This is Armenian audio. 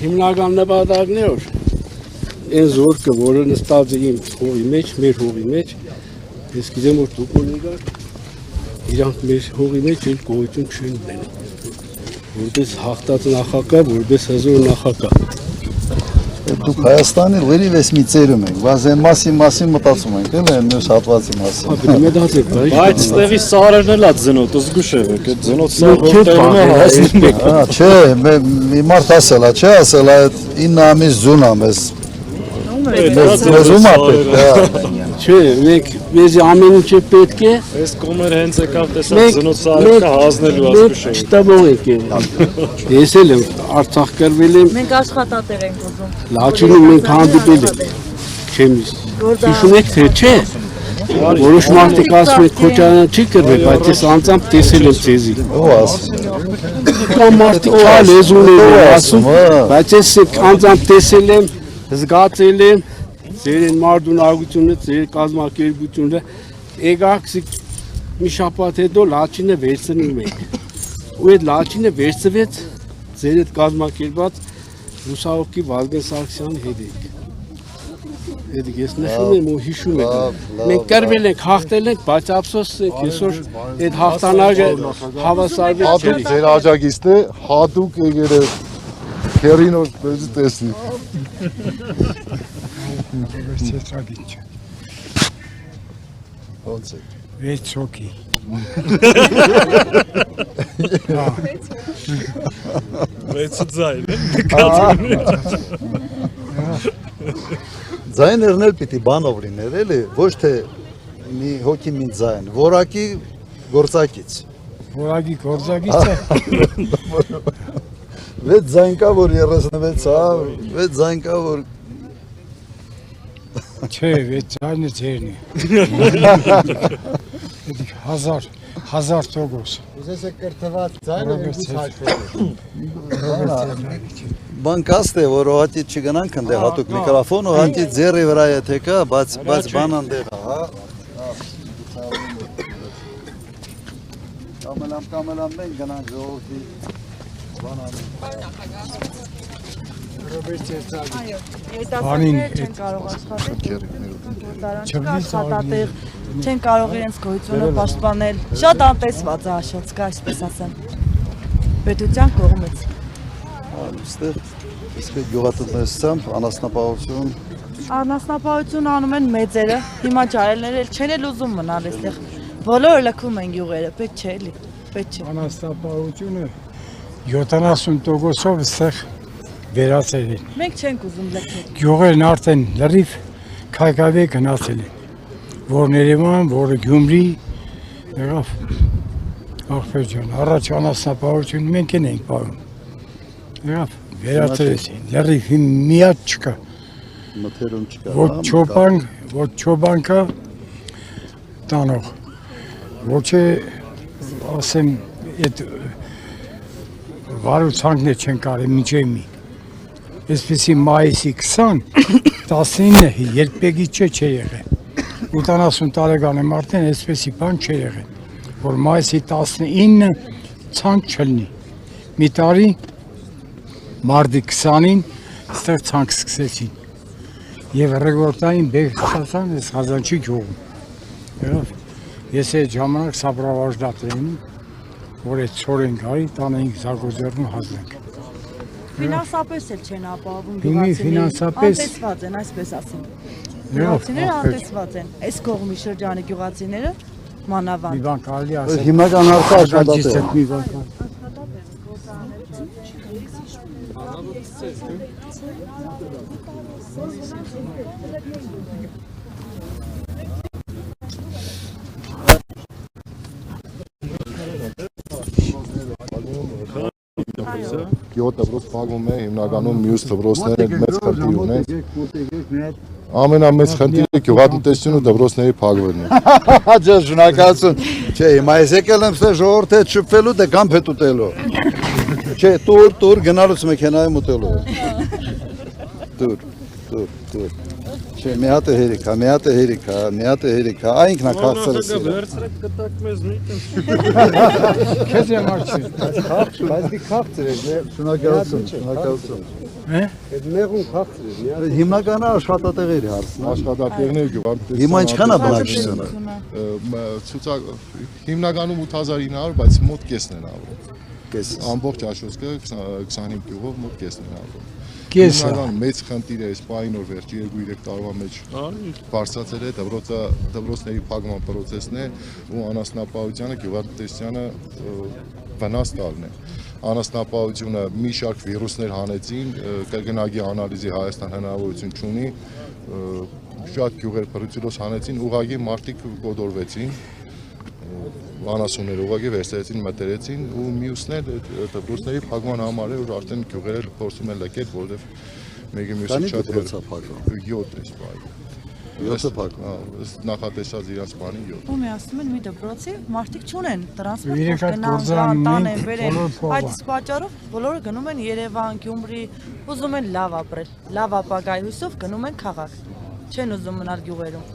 Հիմնական նպատակներ այն զորքը, որը նստած է իմ հողի մեջ, մեր հողի մեջ, ես գիտեմ, որ դուք կոլեգար, իրանք մեր հողի մեջ էլ գոյություն չեն ունենում, որպես հաղթած նախագահ, որպես հզոր նախագահ։ Դուք Հայաստանի լրիվ ես մի ծերում եք, բայց այն մասին մտածում ենք, էլ այն մյուս հատվածի մասին։ Բայց ստեղի սարերն էլ ատ զնոտ, զգուշ եք, այդ զնոտ սարերն է հասնում եք։ Չէ, մի մարդ ասել է, չէ ասել է, 9 ամիս ձուն ամես։ Մեզում ապետ։ Չէ, մեզ ամեն ինչ է պետք է։ Այս կոմեր հենց եկավ տեսակ զնոտ սարեր կա հասնելու ազգուշ եք։ Շտաբող եք է։ Ես էլ եմ Արցախ կրվել եմ։ Մենք աշխատատեր ենք ուզում։ Լաչինում մենք հանդիպել ենք։ Չեմ հիշում եք թե չէ։ Որոշ մարդիկ ասում են Քոչարյանը չի կրվել, բայց ես անձամբ տեսել եմ ձեզի։ Ո՞վ ասում։ Կամ մարդիկ այլ լեզուներ են ասում, բայց ես անձամբ տեսել եմ, զգացել եմ ձեր մարդունակությունը, ձեր կազմակերպությունը, եկաք մի շաբաթ հետո Լաչինը վերցնում եք։ Ու այդ Լաչինը վերցվեց ձեր այդ կազմակերպած լուսահոգի Վազգեն Սարգսյանի հետ եք։ Այդ ես նշում եմ ու հիշում եմ։ Մենք կրվել ենք, հաղթել ենք, բայց ափսոս այսօր այդ հաղթանակը հավասարվեց չէ։ Հատուկ ձեր աջակիցն է, հատուկ եկել է քերինոս մեզ տեսնի։ Ոնց է։ Վեց հոգի։ Վեցը ձայն է։ Ձայներն էլ պիտի բանով լիներ, էլի, ոչ թե մի հոգի մի ձայն, որակի գործակից։ Որակի գործակից է։ Վեց ձայն կա, որ 36 հա, վեց ձայն կա, որ Չէ, վեց ձայնը ձերն է։ Հազար տոկոս։ Ուզես է կրթված ձայնը ինքուս հաշվելու։ բան կաստ է, որ հատի չգնանք ընդեղ հատուկ միկրոֆոն, հատի ձերի վրա է թե կա, բայց բան ընդեղ է, հա։ Կամելամ մենք գնանք ժողովրդի բան անենք։ Երիտասարդները չեն կարող աշխատել, աշխատատեղ, չեն կարող իրենց գոյությունը պաշտպանել, շատ անտեսված է աշոց կա, այսպես ասեմ, պետության կողմից։ Այստեղ իսկ գյուղատնտեսությամբ անասնապահություն Անասնապահություն անում են մեծերը, հիմա ջահելները չեն էլ ուզում մնալ այստեղ, բոլորը լքում են գյուղերը, պետք չէ էլի, պետք չէ։ Անաստապահությունը 70%-ով այստեղ վերացել են։ Մենք չենք ուզում լքել։ Գյուղերն արդեն լրիվ քայքավե գնացել են։ Որ Երևան, որը Գյումրի, եղավ ախպեր ջան, առաջ անասնապահություն մենք ենք պահում։ Եղավ վերացրեցին, լրիվ միած չկա։ մթերում չկա։ Ոչ չոբան կա տանող։ Ոչ է ասեմ այդ վարուցանքներ չեն կարել մինչև մի։ Այսպեսի մայիսի 20, 19-ը երբեգի չէ եղել։ 80 տարեկան եմ արդեն այսպեսի բան չէ եղել, որ մայիսի 19-ը ցանկ չլինի։ Մի տարի մարտի 20-ին այստեղ ցանկ սկսեցին։ Եվ ռեգորտային բեկ ստացան այս Խազանչի գյուղում։ Ես այդ ժամանակ սաբրավաժդատ էին, որ այդ ցորեն գարի տանեինք Զագոզերն ու Հազնենք։ Ֆինանսապես էլ չեն ապահովում գյուղացիները, անտեսված են, այսպես ասեմ։ Գյուղացիները անտեսված են, այս կողմի շրջանի գյուղացիները մանավանդ։ Մի բան կարելի ասել։ Հիմնական հարցը աշխատատեղ։ Մի բան Գյուղ դպրոց փակում է, հիմնականում մյուս դպրոցները մեծ խնդիր ունեն։ Ամենամեծ խնդիրը գյուղատնտեսություն ու դպրոցների փակվելն է։ Ջա շնորհակալություն։ Չէ, հիմա ես եկել եմ ստե ժողովրդի հետ շփվելու դե կամ հետ ուտելու։ Չէ, տուր գնալուց մեքենայում ուտելու։ Տուր։ Չէ, մի հատ է հերիքա, մի հատ է հերիքա, մի հատ է հերիքա, այնքն է քաղցրել։ Վերցրեք կտակ մեզ մի Քեզ եմ արցի։ Բայց դի քաղցր է, Շնորհակալություն, շնորհակալություն։ այդ մեղուն քաղցր է։ Հիմնականը աշխատատեղերի հարցն է։ Աշխատատեղներ գյուղատնտեսության։ Հիմա ինչքան է բնակչությունը։ Ցուցակ հիմնականում 8900, բայց մոտ կեսն են ապրում։ Կես։ Ամբողջ Աշոտսկը 25 գյուղով մոտ կեսն են ապրում։ Կեսը։ Հիմնական մեծ խնդիրը այս պահին որ վերջի 2-3 տարվա մեջ բարձրացել է դպրոցների փակման process-ն է ու անասնապահությանը գյուղատնտեսությանը վնաս տալն է։ Անասնապահությունը մի շարք վիրուսներ հանեցին, կրկնակի անալիզի Հայաստան հնարավորություն չունի, շատ գյուղեր բրուցիլոս հանեցին, ուղղակի մարդիկ կոդորվեցին, անասունները ուղղակի վերցրեցին, մտերեցին ու մյուսներ դպրոցների փակման համար է որ արդեն գյուղերը փորձում են լքել, որովհետև մեկը մյուսը շատ դպրոցա փակում։ 7 էս բայ։ 7-ը փակում։ Ըստ նախատեսած իրաց բանի 7։ Ու մի ասում են մի դպրոցի մարդիկ չունեն տրանսպորտ, Իրենք այդ գնան, գործարանն տան ունեն, են բերեն։ բոլոր փողը։ Այդ պատճառով բոլորը գնում են Երևան, Գյումրի, ուզում են լավ ապրել, լավ ապագայի հույսով գնում են քաղաք։ Չեն ուզում մնալ գյուղերում։